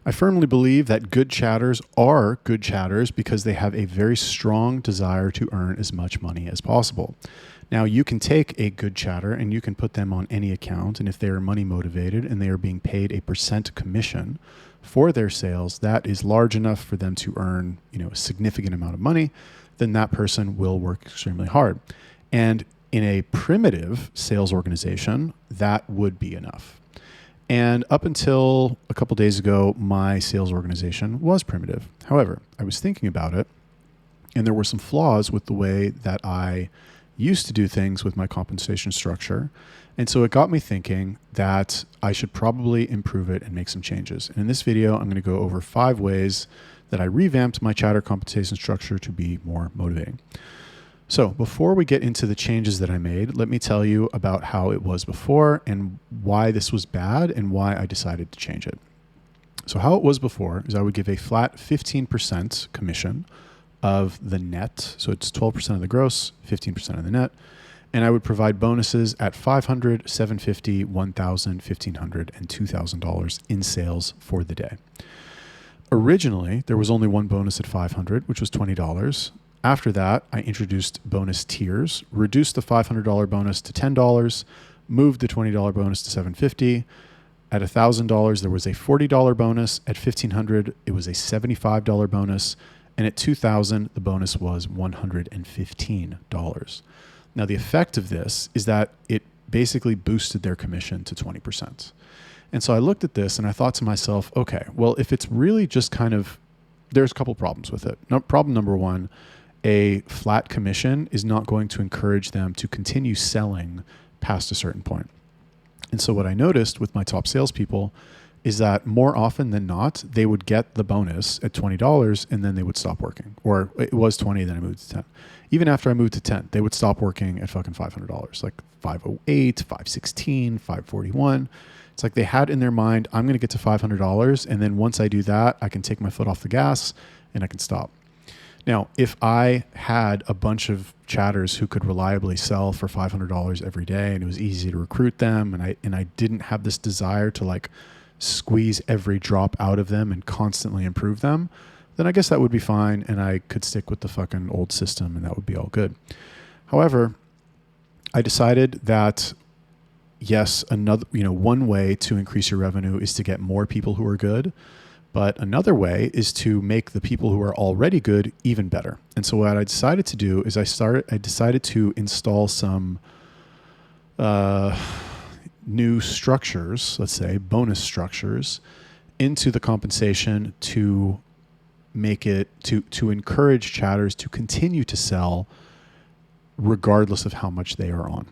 I firmly believe that good chatters are good chatters because they have a very strong desire to earn as much money as possible. Now, you can take a good chatter and you can put them on any account, and if they are money motivated and they are being paid a percent commission for their sales that is large enough for them to earn, a significant amount of money, then that person will work extremely hard. And in a primitive sales organization, that would be enough. And up until a couple days ago, my sales organization was primitive. However, I was thinking about it, and there were some flaws with the way that I used to do things with my compensation structure. And so it got me thinking that I should probably improve it and make some changes. And in this video, I'm going to go over 5 ways that I revamped my chatter compensation structure to be more motivating. So before we get into the changes that I made, let me tell you about how it was before and why this was bad and why I decided to change it. So how it was before is I would give a flat 15% commission of the net. So it's 12% of the gross, 15% of the net. And I would provide bonuses at $500, $750, $1,000, $1,500, and $2,000 in sales for the day. Originally, there was only one bonus at $500, which was $20. After that, I introduced bonus tiers, reduced the $500 bonus to $10, moved the $20 bonus to $750. At $1,000, there was a $40 bonus. At $1,500, it was a $75 bonus. And at $2,000, the bonus was $115. Now, the effect of this is that it basically boosted their commission to 20%. And so I looked at this and I thought to myself, okay, well, if it's really just there's a couple problems with it. Problem number one, a flat commission is not going to encourage them to continue selling past a certain point. And so what I noticed with my top salespeople is that more often than not, they would get the bonus at $20 and then they would stop working. Or it was 20, then I moved to 10. Even after I moved to 10, they would stop working at fucking $500, like 508, 516, 541. It's like they had in their mind, I'm going to get to $500. And then once I do that, I can take my foot off the gas and I can stop. Now, if I had a bunch of chatters who could reliably sell for $500 every day and it was easy to recruit them and I didn't have this desire to squeeze every drop out of them and constantly improve them, then I guess that would be fine and I could stick with the fucking old system and that would be all good. However, I decided that yes, one way to increase your revenue is to get more people who are good, but another way is to make the people who are already good even better. And so what I decided to do is I decided to install some new structures, let's say bonus structures, into the compensation to make it to encourage chatters to continue to sell regardless of how much they are on.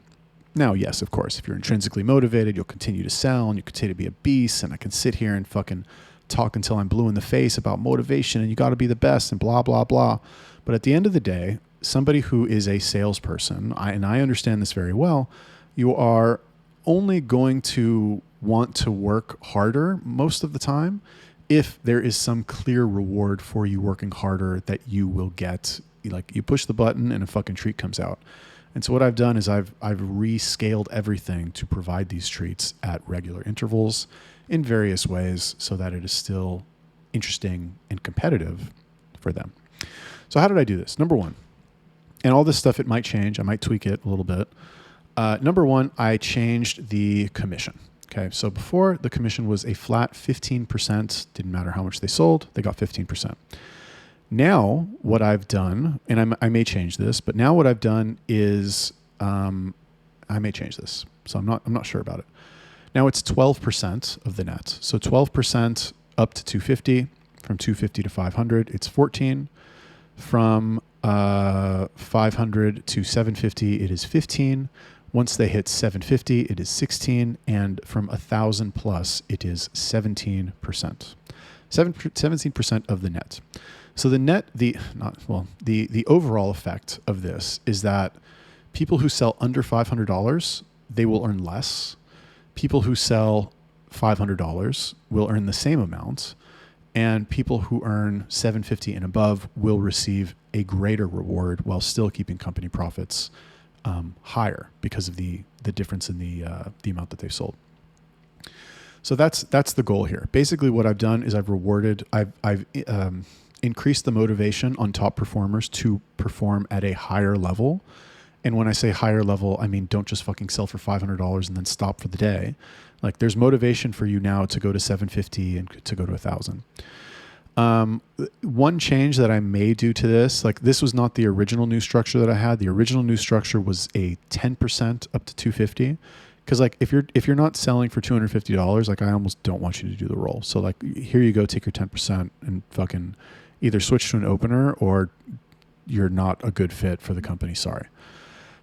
Now, yes, of course, if you're intrinsically motivated, you'll continue to sell and you continue to be a beast, and I can sit here and fucking talk until I'm blue in the face about motivation and you got to be the best and blah, blah, blah. But at the end of the day, somebody who is a salesperson, and I understand this very well, you are only going to want to work harder most of the time if there is some clear reward for you working harder that you will get. Like you push the button and a fucking treat comes out. And so what I've done is I've rescaled everything to provide these treats at regular intervals in various ways so that it is still interesting and competitive for them. So how did I do this? Number one, and all this stuff, it might change. I might tweak it a little bit. Number one, I changed the commission. Okay, so before the commission was a flat 15%. Didn't matter how much they sold, they got 15%. Now what I've done, and I may change this, but now what I've done is I may change this. So I'm not sure about it. Now it's 12% of the net. So 12% up to 250, from 250 to 500, it's 14. From 500 to 750, it is 15. Once they hit 750, it is 16. And from 1,000 plus, it is 17%. 17% of the net. So the overall effect of this is that people who sell under $500, they will earn less. People who sell $500 will earn the same amount. And people who earn $750 and above will receive a greater reward while still keeping company profits higher because of the difference in the amount that they've sold. So that's the goal here. Basically, what I've done is I've increased the motivation on top performers to perform at a higher level. And when I say higher level, I mean don't just fucking sell for $500 and then stop for the day. Like there's motivation for you now to go to 750 and to go to 1,000. One change that I may do to this, like this was not the original new structure that I had. The original new structure was a 10% up to 250. Cause like if you're not selling for $250, like I almost don't want you to do the roll. So like here you go, take your 10% and fucking either switch to an opener or you're not a good fit for the company. Sorry.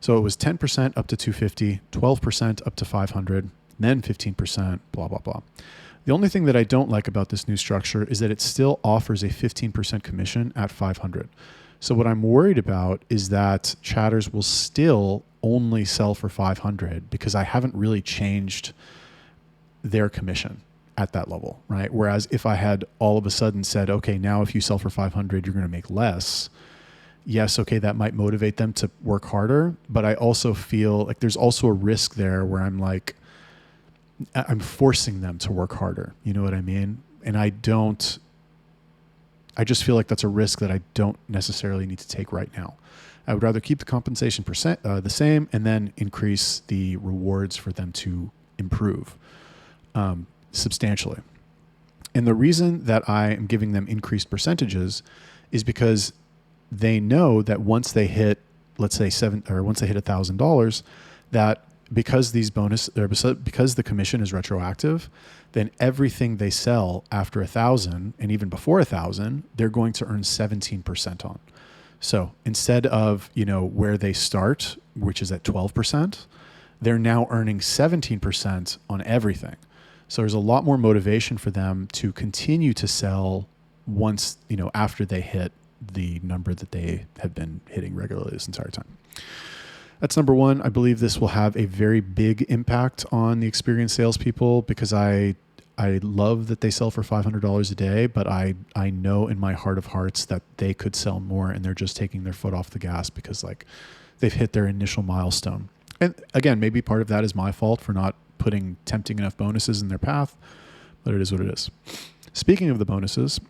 So it was 10% up to 250, 12% up to 500, then 15%, blah, blah, blah. The only thing that I don't like about this new structure is that it still offers a 15% commission at 500. So what I'm worried about is that chatters will still only sell for 500 because I haven't really changed their commission at that level, right? Whereas if I had all of a sudden said, okay, now if you sell for 500, you're going to make less. Yes, okay, that might motivate them to work harder, but I also feel like there's also a risk there where I'm forcing them to work harder. You know what I mean? And I just feel like that's a risk that I don't necessarily need to take right now. I would rather keep the compensation percent the same and then increase the rewards for them to improve substantially. And the reason that I am giving them increased percentages is because they know that once they hit, let's say once they hit $1,000, that because because the commission is retroactive, then everything they sell after 1,000 and even before 1,000, they're going to earn 17% on. So instead of, where they start, which is at 12%, they're now earning 17% on everything. So there's a lot more motivation for them to continue to sell once, after they hit the number that they have been hitting regularly this entire time. That's number one. I believe this will have a very big impact on the experienced salespeople because I love that they sell for $500 a day, but I know in my heart of hearts that they could sell more and they're just taking their foot off the gas because like they've hit their initial milestone. And again, maybe part of that is my fault for not putting tempting enough bonuses in their path, but it is what it is. Speaking of the bonuses,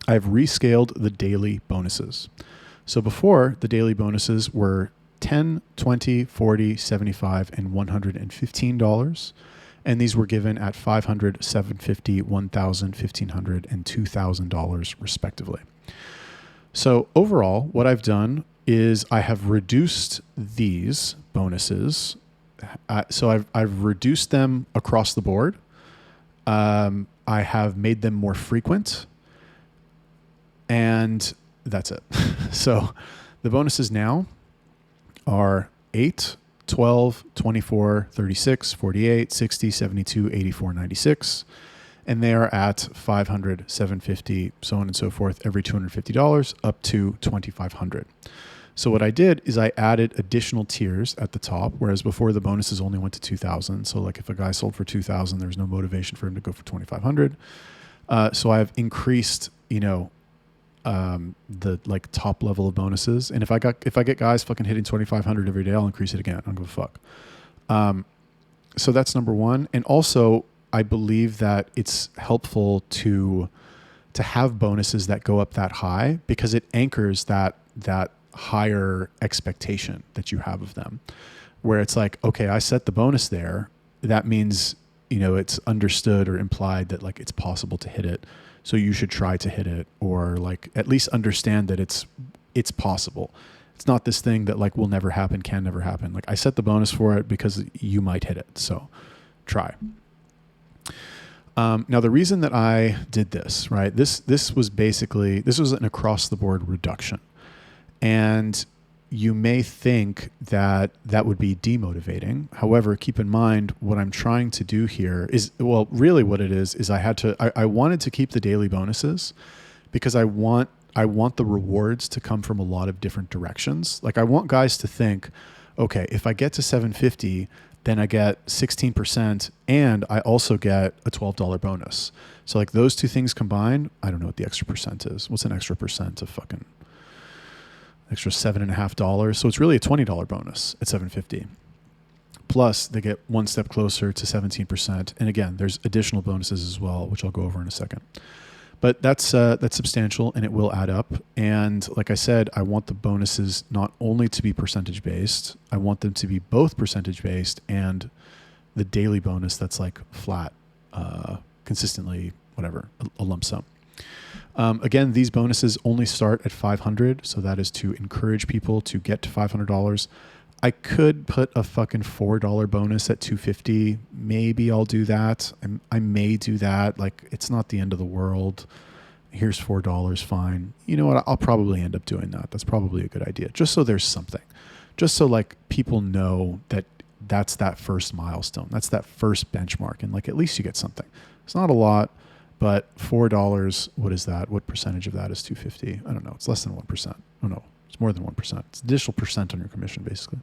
I've rescaled the daily bonuses. So before, the daily bonuses were $10, $20, $40, $75, and $115. And these were given at $500, $750, $1,000, $1,500, and $2,000 respectively. So overall, what I've done is I have reduced these bonuses. So I've reduced them across the board. I have made them more frequent. And that's it. So the bonuses now are 8, 12, 24, 36, 48, 60, 72, 84, 96. And they are at $500, $750, so on and so forth, every $250 up to $2,500. So what I did is I added additional tiers at the top, whereas before the bonuses only went to $2,000. So like if a guy sold for $2,000, there's no motivation for him to go for $2,500. So I've increased, the like top level of bonuses. And if I get guys fucking hitting 2,500 every day, I'll increase it again. I don't give a fuck. So that's number one. And also I believe that it's helpful to have bonuses that go up that high because it anchors that higher expectation that you have of them, where it's like, okay, I set the bonus there. That means, it's understood or implied that like it's possible to hit it. So you should try to hit it, or like at least understand that it's possible. It's not this thing that like will never happen, can never happen. Like I set the bonus for it because you might hit it. So try. Now the reason that I did this, right? This was an across the board reduction. And you may think that would be demotivating. However, keep in mind what I'm trying to do here is, well, really what it is I wanted to keep the daily bonuses because I want the rewards to come from a lot of different directions. Like I want guys to think, okay, if I get to 750, then I get 16% and I also get a $12 bonus. So like those two things combined, I don't know what the extra percent is. What's an extra percent of fucking extra $7.50? So it's really a $20 bonus at $750. Plus, they get one step closer to 17%. And again, there's additional bonuses as well, which I'll go over in a second. But that's substantial, and it will add up. And like I said, I want the bonuses not only to be percentage based, I want them to be both percentage based and the daily bonus that's like flat, consistently, whatever, a lump sum. Again, these bonuses only start at $500, so that is to encourage people to get to $500. I could put a fucking $4 bonus at $250. Maybe I'll do that. I may do that. Like, it's not the end of the world. Here's $4, fine. You know what? I'll probably end up doing that. That's probably a good idea. Just so there's something. Just so like people know that that's that first milestone. That's that first benchmark. And like, at least you get something. It's not a lot, but $4, what is that? What percentage of that is $250? I don't know. It's less than 1%. Oh no. It's more than 1%. It's additional percent on your commission, basically.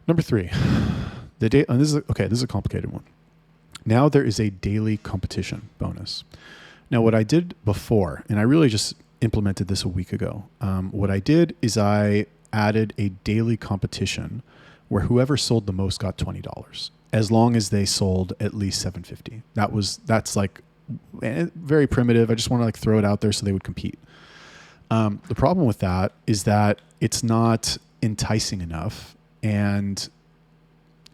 Number 3, and this is a complicated one. Now there is a daily competition bonus. Now what I did before, and I really just implemented this a week ago. What I did is I added a daily competition where whoever sold the most got $20, as long as they sold at least $750. That's like very primitive. I just want to like throw it out there so they would compete. The problem with that is that it's not enticing enough, and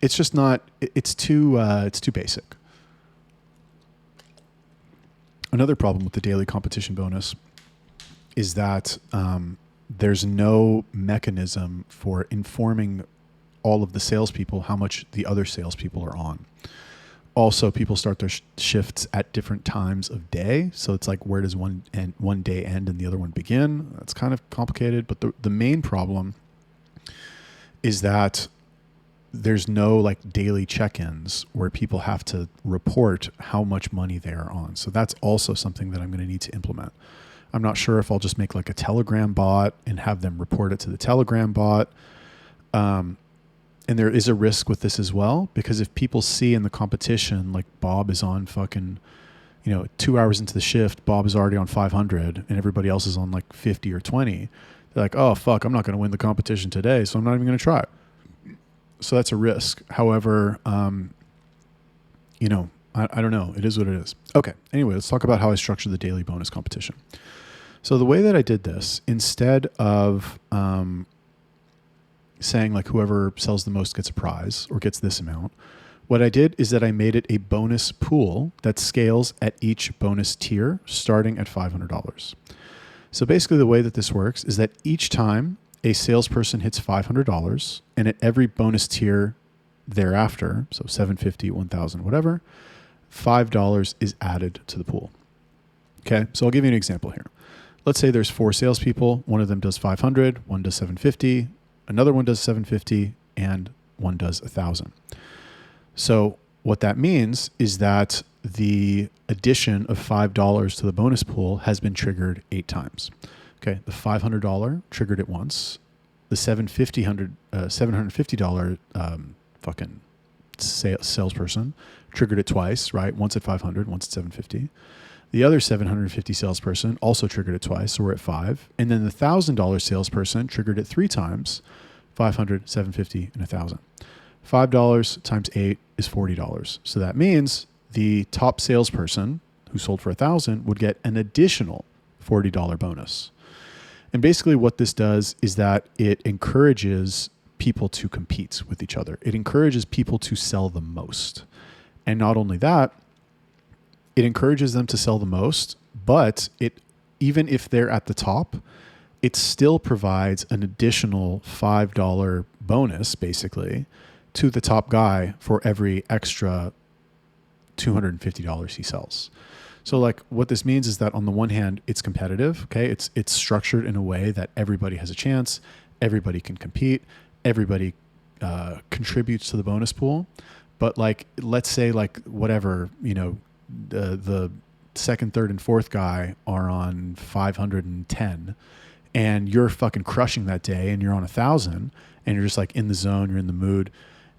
it's just not. It's too basic. Another problem with the daily competition bonus is that there's no mechanism for informing all of the salespeople how much the other salespeople are on. Also, people start their shifts at different times of day. So it's like, where does one day end and the other one begin? That's kind of complicated. But the main problem is that there's no like daily check-ins where people have to report how much money they are on. So that's also something that I'm going to need to implement. I'm not sure if I'll just make like a Telegram bot and have them report it to the Telegram bot. And there is a risk with this as well, because if people see in the competition, like Bob is on fucking, 2 hours into the shift, Bob is already on 500 and everybody else is on like 50 or 20. They're like, oh, fuck, I'm not going to win the competition today, so I'm not even going to try. So that's a risk. However, I don't know. It is what it is. Okay. Anyway, let's talk about how I structured the daily bonus competition. So the way that I did this, instead of saying like whoever sells the most gets a prize or gets this amount, what I did is that I made it a bonus pool that scales at each bonus tier starting at $500. So basically the way that this works is that each time a salesperson hits $500, and at every bonus tier thereafter, so $750, $1,000, whatever, $5 is added to the pool. Okay, so I'll give you an example here. Let's say there's 4 salespeople. One of them does 500, one does 750, another one does 750, and one does 1,000. So what that means is that the addition of $5 to the bonus pool has been triggered 8 times. Okay, the $500 triggered it once. The $750 fucking salesperson triggered it twice, right? Once at 500, once at 750. The other 750 salesperson also triggered it twice, so we're at 5. And then the $1,000 salesperson triggered it 3 times, 500, 750, and 1,000. $5 times 8 is $40. So that means the top salesperson who sold for 1,000 would get an additional $40 bonus. And basically what this does is that it encourages people to compete with each other. It encourages people to sell the most. And not only that, it encourages them to sell the most, but even if they're at the top, it still provides an additional $5 bonus, basically, to the top guy for every extra $250 he sells. So like what this means is that on the one hand, it's competitive. Okay. It's structured in a way that everybody has a chance. Everybody can compete. Everybody contributes to the bonus pool. But like, let's say like whatever, the second, third, and fourth guy are on 510 and you're fucking crushing that day and you're on 1,000 and you're just like in the zone, you're in the mood.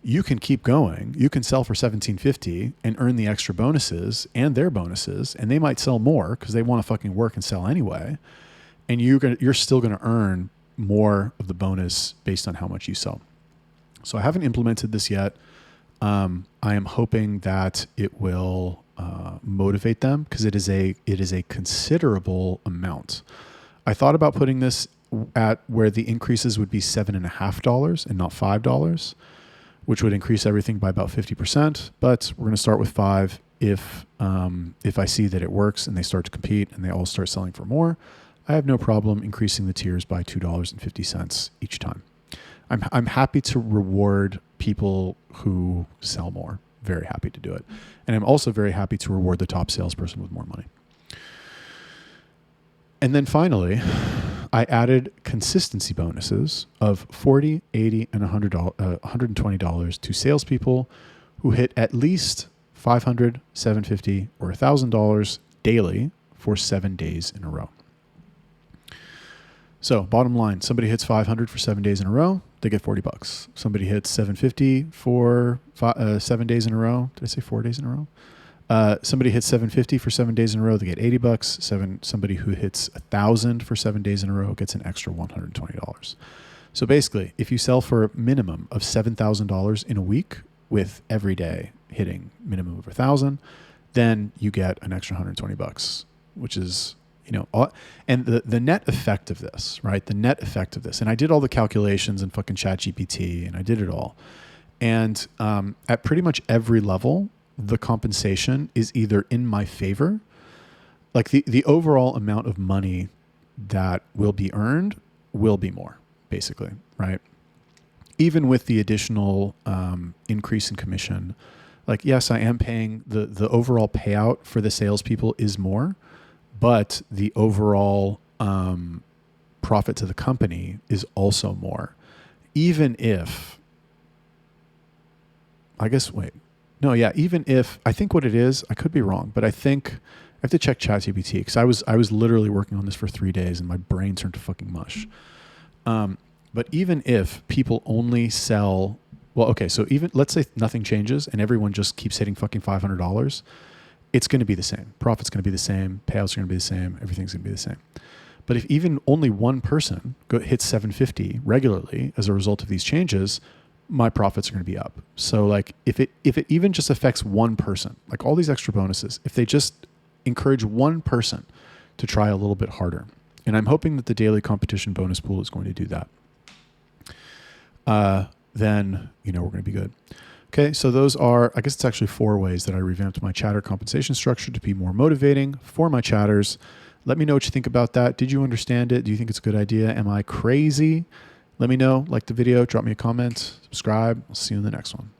You can keep going. You can sell for $1,750 and earn the extra bonuses and their bonuses, and they might sell more because they want to fucking work and sell anyway. And you're still going to earn more of the bonus based on how much you sell. So I haven't implemented this yet. I am hoping that it will motivate them, because it is a considerable amount. I thought about putting this at where the increases would be $7.50 and not $5, which would increase everything by about 50%. But we're going to start with 5. If I see that it works and they start to compete and they all start selling for more, I have no problem increasing the tiers by $2.50 each time. I'm happy to reward people who sell more. Very happy to do it. And I'm also very happy to reward the top salesperson with more money. And then finally, I added consistency bonuses of $40, $80, and $120 to salespeople who hit at least $500, $750, or $1,000 daily for 7 days in a row. So bottom line, somebody hits 500 for 7 days in a row, they get $40. Somebody hits 750 for 7 days in a row. Did I say 4 days in a row? Somebody hits 750 for 7 days in a row, they get $80. Somebody who hits 1,000 for 7 days in a row gets an extra $120. So basically, if you sell for a minimum of $7,000 in a week, with every day hitting minimum of 1,000, then you get an extra $120, which is, and the net effect of this, right? The net effect of this, and I did all the calculations in fucking ChatGPT, and I did it all. And at pretty much every level, the compensation is either in my favor, like the overall amount of money that will be earned will be more, basically, right? Even with the additional increase in commission, like, yes, I am paying the overall payout for the salespeople is more, but the overall profit to the company is also more. Even if, even if, I think what it is, I could be wrong, but I think I have to check ChatGPT, because I was literally working on this for 3 days and my brain turned to fucking mush. But even if people only sell, so even let's say nothing changes and everyone just keeps hitting fucking $500, it's going to be the same. Profit's going to be the same. Payouts are going to be the same. Everything's going to be the same. But if even only one person hits 750 regularly as a result of these changes, my profits are going to be up. So like if it even just affects one person, like all these extra bonuses, if they just encourage one person to try a little bit harder, and I'm hoping that the daily competition bonus pool is going to do that, then, we're going to be good. Okay, so those are, I guess it's actually 4 ways that I revamped my chatter compensation structure to be more motivating for my chatters. Let me know what you think about that. Did you understand it? Do you think it's a good idea? Am I crazy? Let me know. Like the video, drop me a comment, subscribe. I'll see you in the next one.